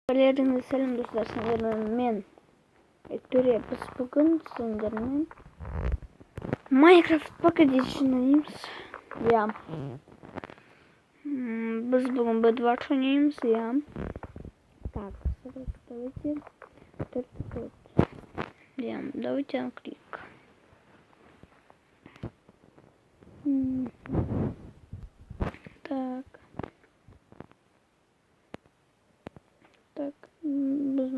Balalarыңызға сәлем достар, сендермен мен Виктория. Біз бүгін сендермен Minecraft Pocket Edition ойнаймыз. Я. Біз бүгін B20 ойнаймыз, я. Так, давайте. Я, давайте на клик. Так. Так, biz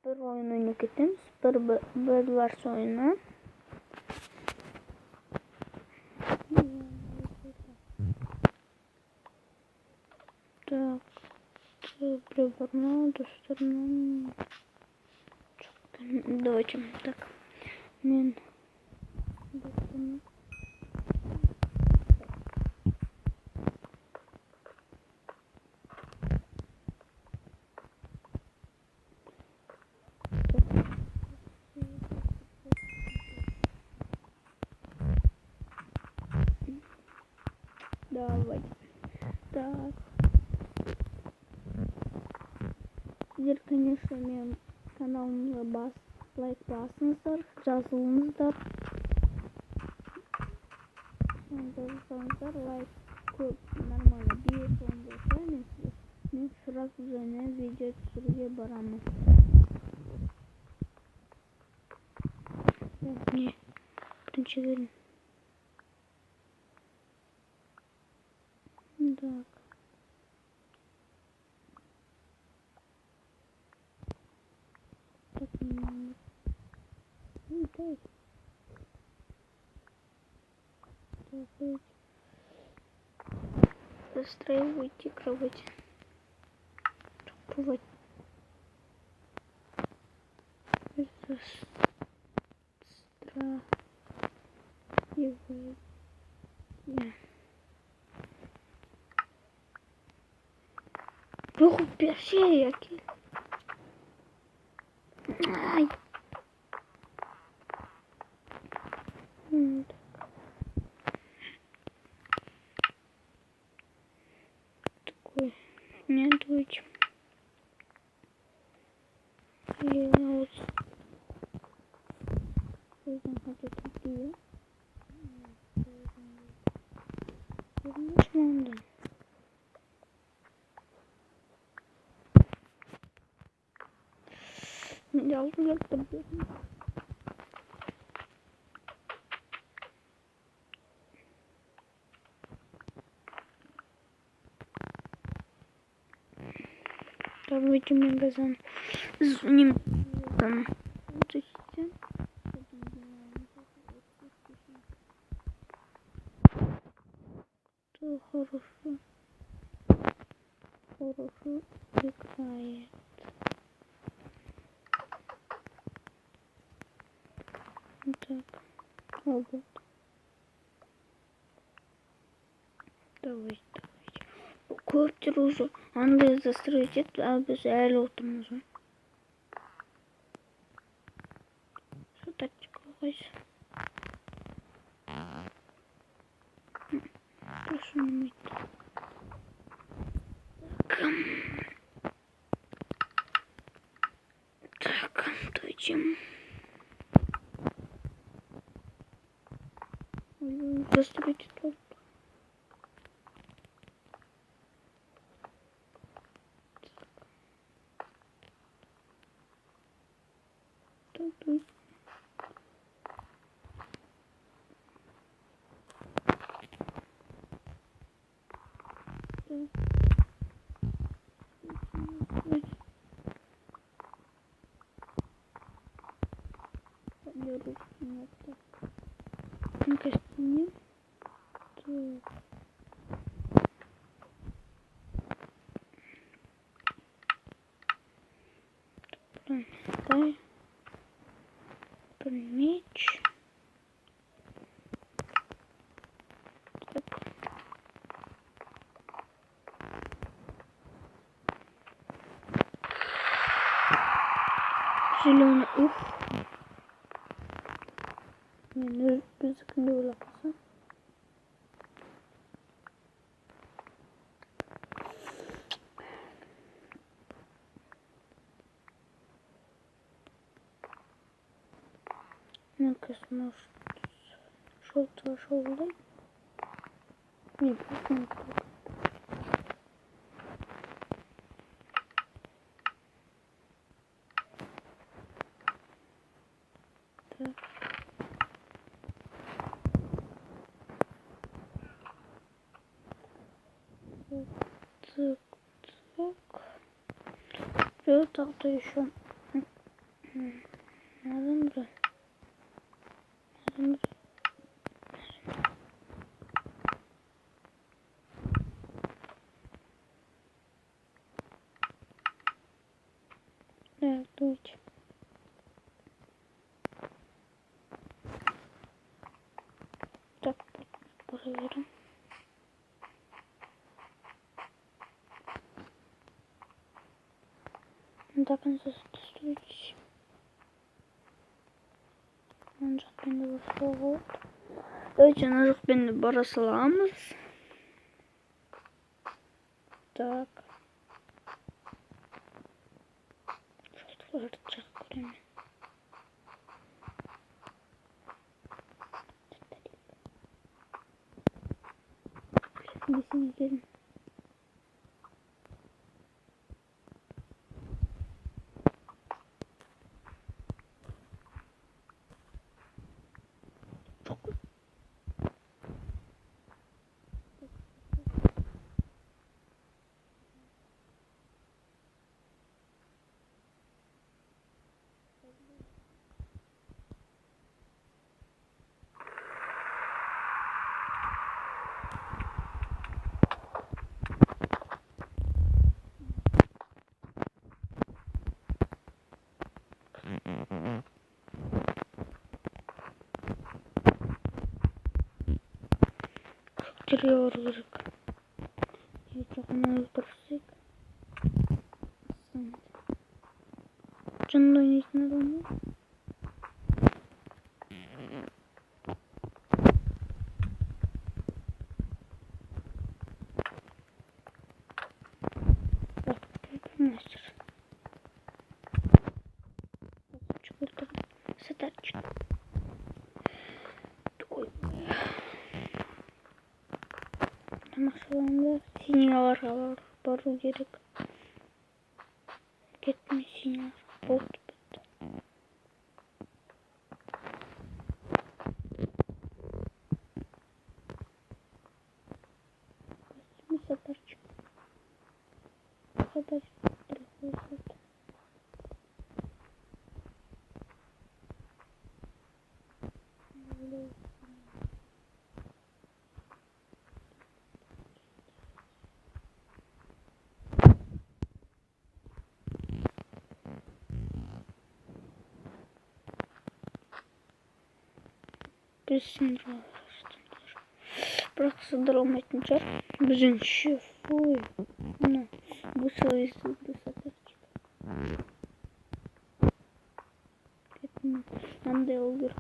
bir oyununu ketimiz. Bir oyunu. Так, приборную сторону. Давайте так. Мен. Давай. Так. Сіздер, конечно, мен каналымға лайк басыңыздар, жазылыңыздар. Жазылсаңыздар, лайк көп, нормально 5 болса, мен сразу жаңа видео түсіруге барамын. Не, бірінші көрін. Так. Так, дай. Так, застраивайте кровать. Кровать. Бог перший який. Ай. Такой. Не дочь. Я вот. Хотя такие. Можно. Я уже таблетку. Там выйти в магазин. Звоним. Там. Хорошо. Хорошо играет. Так. Вот. Давайте. Коптер уже. Анда застроить это, а без электом уже. Что так чекалось? Прошу не мыть. Так, дойдем. Застроить тут. Тут. Нет. Ну-ка, нет. Дай. Меч. Так. Зеленый. Ух. Не, без клюва. Некоторые может что-то шоу. Не помню. Так. Так, так. Что так-то еще? Надо брать. Так, дуйте. Так, проверим. Так, он застосуется. Он же бeni basılamaz. Давайте ножик бeni барасаламыз. Так. Şurada çok görünüyor. Gidin gelin. Çok. Giriyoruz. Çok öldürsek. Canlı oynayışına dönüyor. Bak, nasıl? Çıkartalım. Seter çık. Masalında sinyal var. Barı gerek. Gitme sinyal. Bot. Bir sefer çık. Sefer çık. Bir sinir uğraştımdır. Bırak sınırım etmeyecek. Bizim şef. Oy. Ana. Bu sayısı bir sefer çık. Gitme. Hem de olur.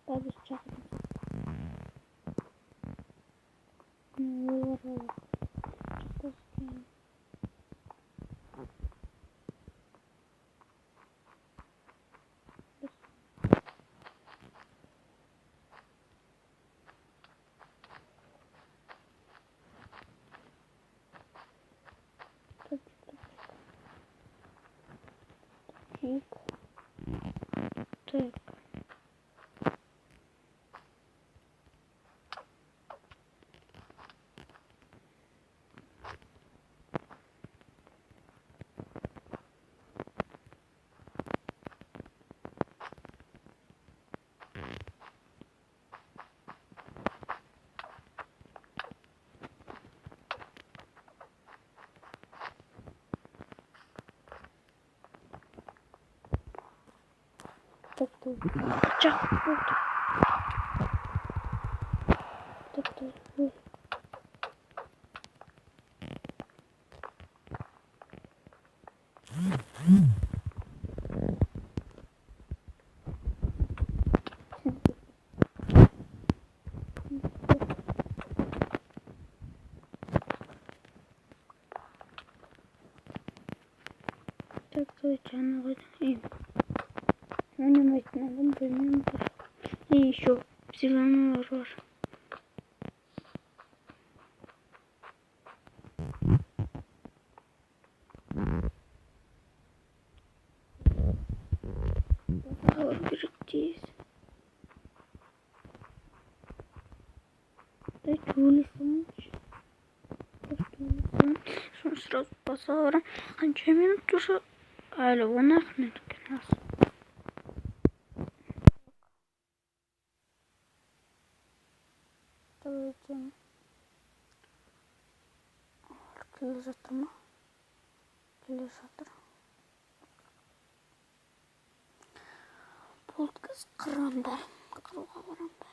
Tabii çakın. Ne var oğlum? Çok özgün. Çık. Tak. Tıktı. Çak. Tıktı. Так, чайного. Внимательно, блин. И еще зеленый рожь. Берегитесь. Дайте улицу. Что сразу позором. А че минут уже? Alo, он ахнет нас. Давайте. Килизатор mı? Килизатор. Podcast kıranda. Kırığa varanda.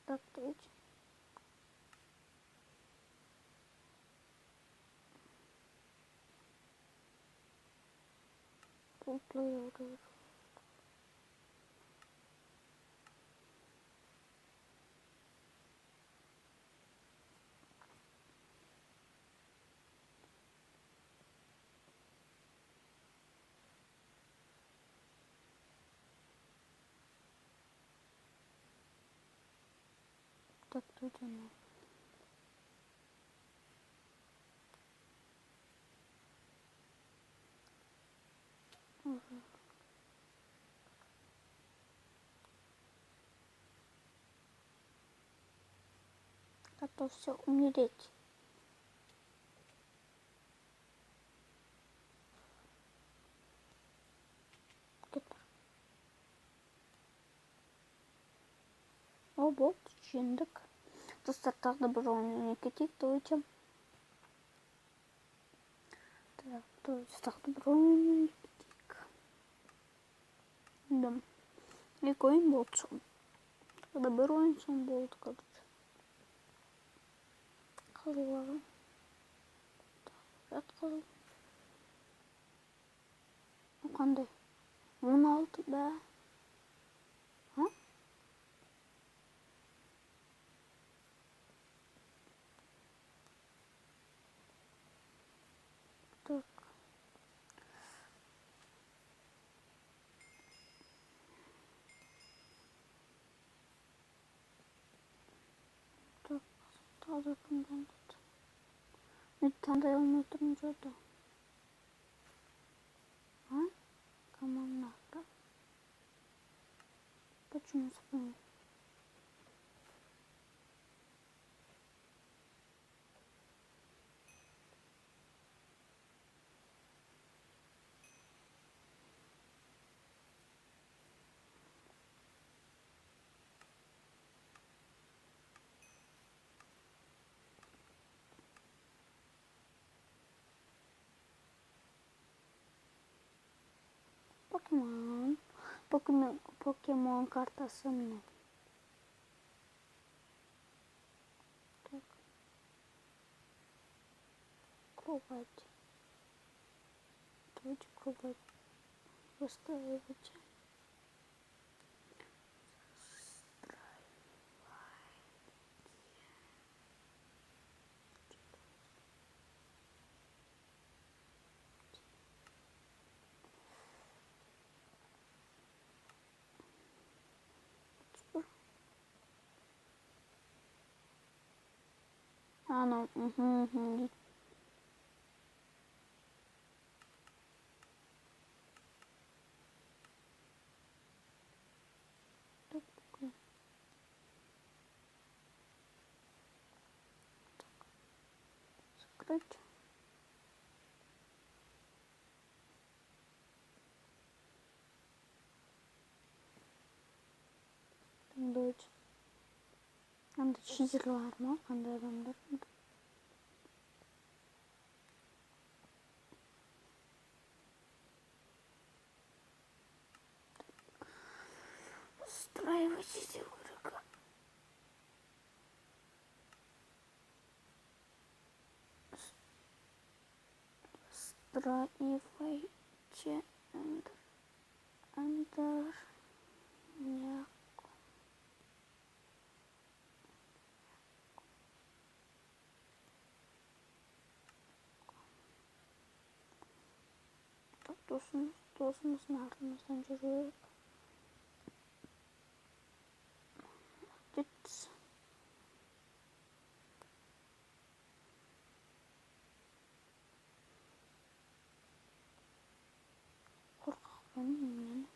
Так, давайте. Топливо. Так, давайте. Готов все умереть. О, вот, чиндик. Достаток добровольно кетик, давайте. Так, достаток добровольно кетик. Да. И коин болчу. Добровольно сон болт, короче. Калывару. Так, калывару. Ну, кандай? 16, да. А? Так. Так, таза кімден тут. Мен таңдай алмай тұрмын жолда. А? Команда. Почему вспомнил? Покемон. Покемон картасы мне. Так. Пробовать. Давайте пробовать. Выстраивайте. А, ну, угу. Так, закрыть. Давайте. Anda çizer var mı? Anda adamlar. Устраивайтесь, врага. Устраивайте. Андер. Ya. Dostumuzun ardımızdan yürüyor. Git. Korkak benim yani.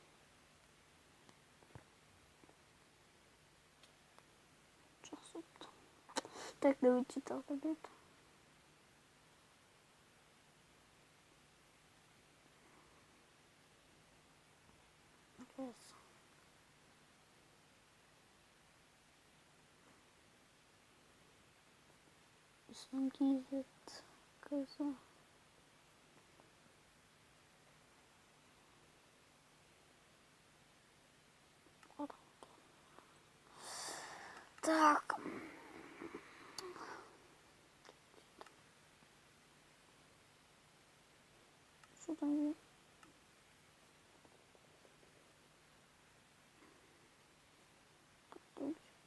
Çok sıktı. Так, да вычитал победу. Yes. Sanki İzzet kızı. Так. Şuradan bir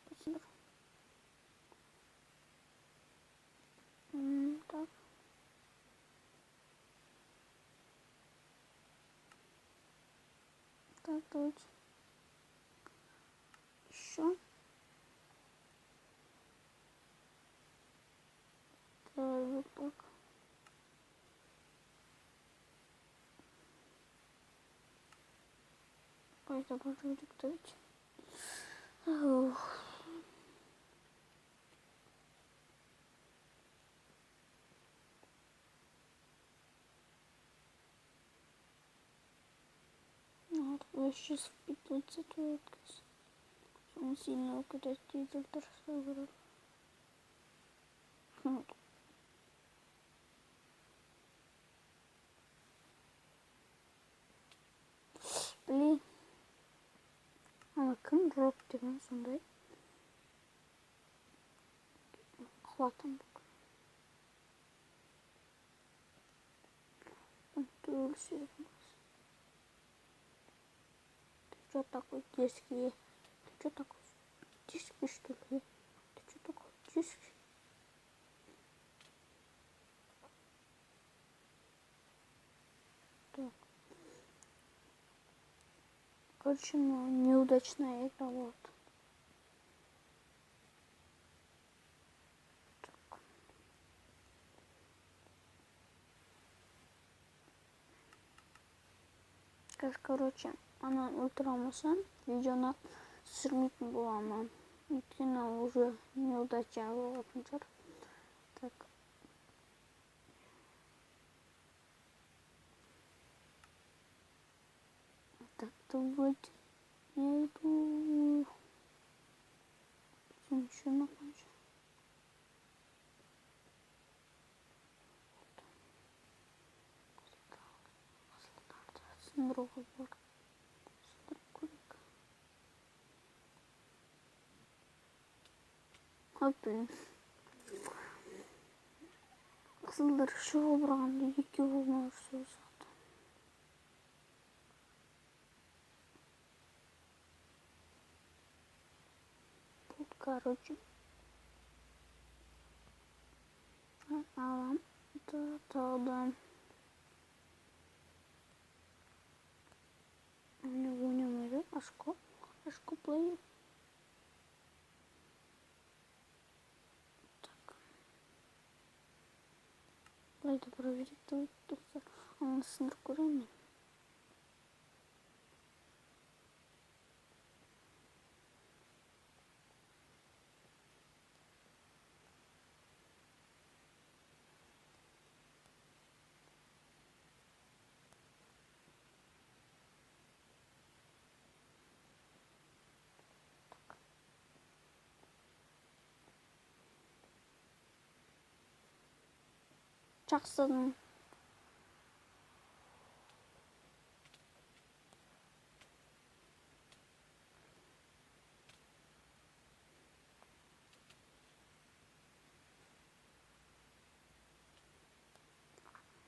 посмотрим. Так. Так, давайте. Еще. Давай вот так. Пойду буду диктовать. Вот, я сейчас впитывается твой отказ. Он сильно укоряет фильтр разговора. Блин. Кім дроп деген сондай. Хватым бүк. Ты что такой детский? Ты что такой детский, что ли? Ты что такой детский? Так. Короче, ну, неудачная игра, вот. Так. Короче, она ультрамасан, видеоны түсірмейтін боламын. Өйткені уже неудача болатын шығар. Так. Так-то вроде я иду. Еще на конче. Сындыруға бар. Сындырып көрейік. Блин. Қызылдар шыға бұрағанда екеу болмай жүрсе сақты. Бұл, короче. Алам. Тағдан. Не ойнамайды. Ашко. Ашко плей. Так. Плейді проверить. Тұрса. Аны сындырып көрейін. Жақсыдың.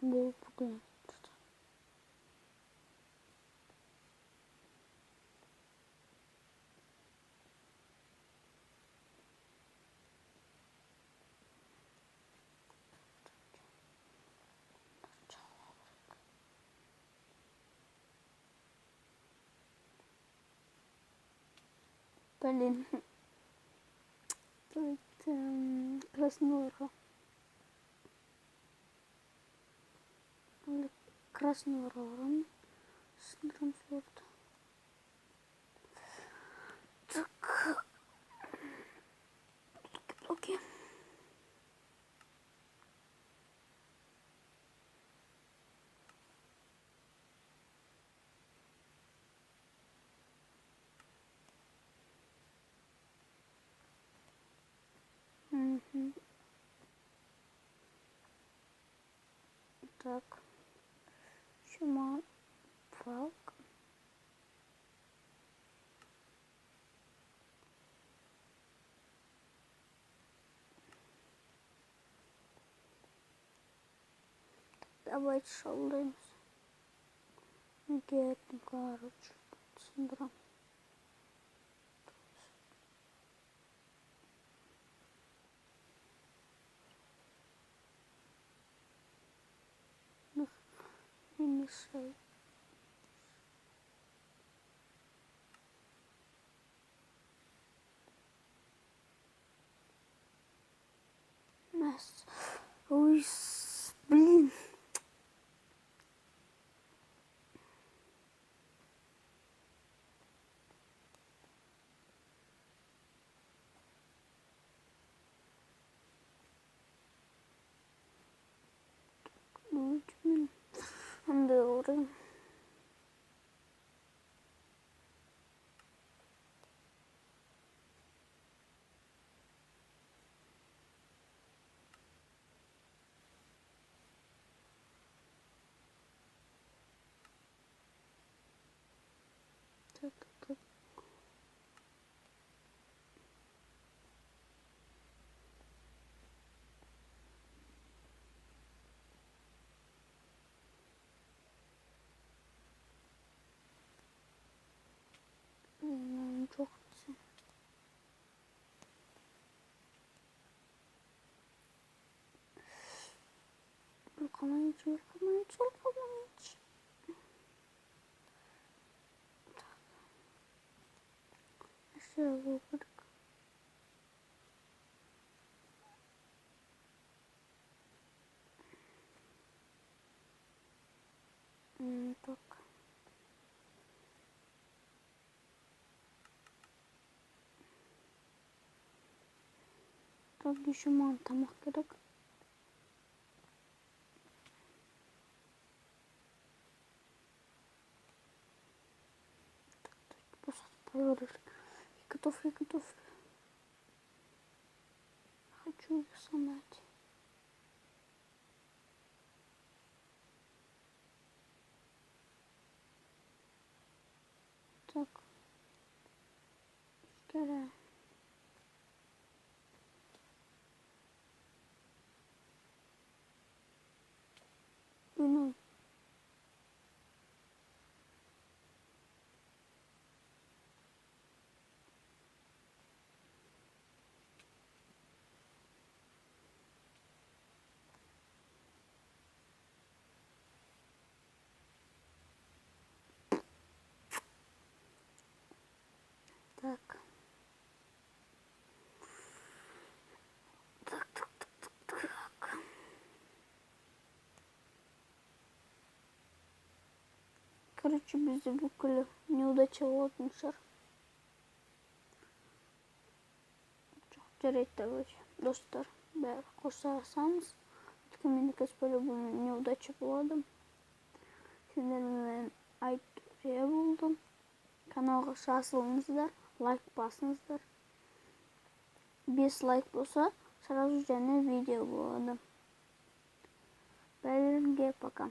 Бұл бүгін. Блин. Красноарка. Красноарка. Синдром флирта. Так. Блоки. Угу. Так. Чума. Фалк. Давайте шалдаемся. Гетто, короче. Синдром. Не мешай. Нас. Ой, блин. Андеоры. Так. Çok güzel. Yıkamayıcı. Aşağı yukarı. Так. Так, еще мантамақ керек. Готов. Хочу их сломать. Так. Скорее. Ну. Так. Так. Короче, бізде бүкіл неудача болатын шығар. Жоқ, жарайды, короче. Достар, бәрі қосарсаңыз, өткенменікес по-любому неудача болады. Сендермен айтуя болдым. Каналға жазылыңыздар, лайк басыңыздар. 5 лайк болса, сразу жаңа видео болады. Бәріңе пока.